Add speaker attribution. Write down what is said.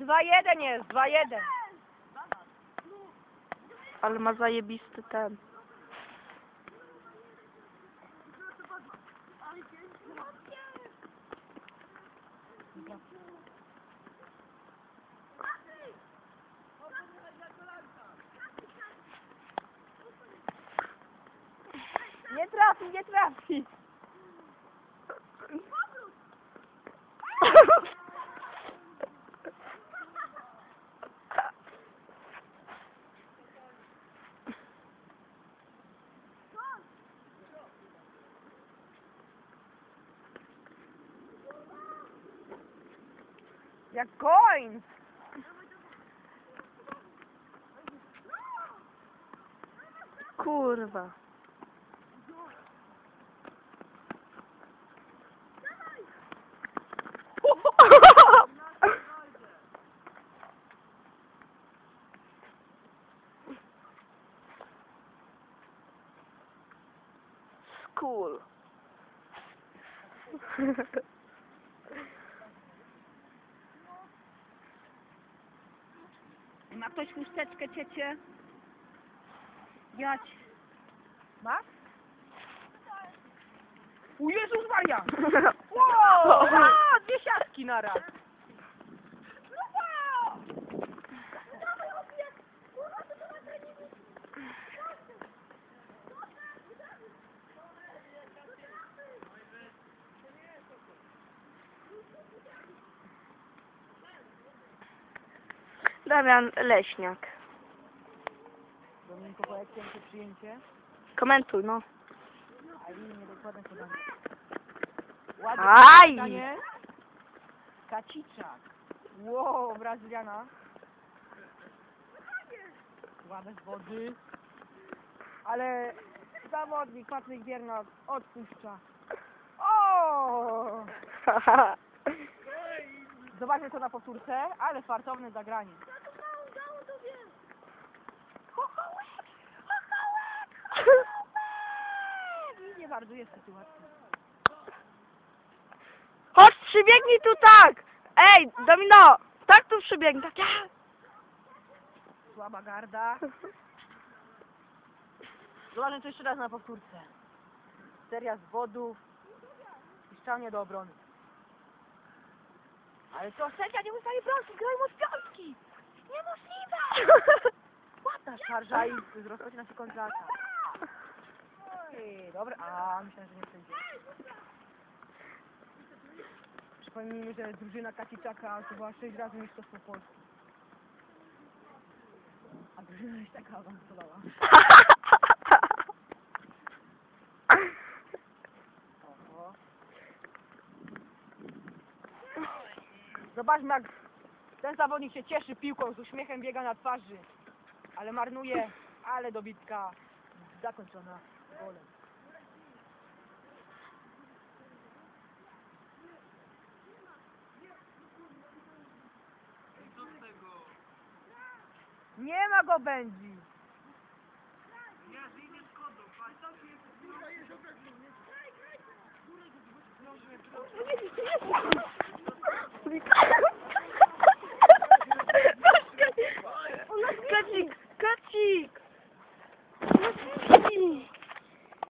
Speaker 1: 2-1 jest, 2-1.
Speaker 2: Ale ma zajebisty ten.
Speaker 1: Nie trafi, nie trafi. Jak koń.
Speaker 2: Kurwa. Cool.
Speaker 1: Ma ktoś chusteczkę, ciecie? Jać. Ma? U Jezus Maria! Wow! A, 2 siatki na raz.
Speaker 2: Damian Leśniak.
Speaker 1: Dominiko, po jak cięcie przyjęcie?
Speaker 2: Komentuj, no.
Speaker 1: A nie dokładne podanie. Ładnie
Speaker 2: Aj!
Speaker 1: podanie. Kaciczak. Wow, Brazyliana. Ładne z wody. Ale zawodnik Patryk Biernat odpuszcza. O! Zobaczmy to na powtórce, ale fartowne zagranie. I nie bardzo jest sytuacja.
Speaker 2: Chodź, przybiegnij tu tak! Ej, Domino! Tak tu przybiegnij, tak.
Speaker 1: Słaba garda. Zobaczmy to jeszcze raz na powtórce. Seria z wodów. Piszczanie do obrony. Ale to sędzia nie ustali bramki, grają od piątki! Niemożliwe! Ładna szarża i rozpoczyna się kontrata. Oj, dobra, a myślałem, że nie przejdzie. Przypomnijmy, że drużyna Kaciczaka to była 6 razy mistrzostwo Polski. A drużyna już taka awansowała. Oho. Zobaczmy, jak ten zawodnik się cieszy piłką, z uśmiechem biega na twarzy. Ale marnuje, ale dobitka zakończona golem. Nie ma go będzie. Nie,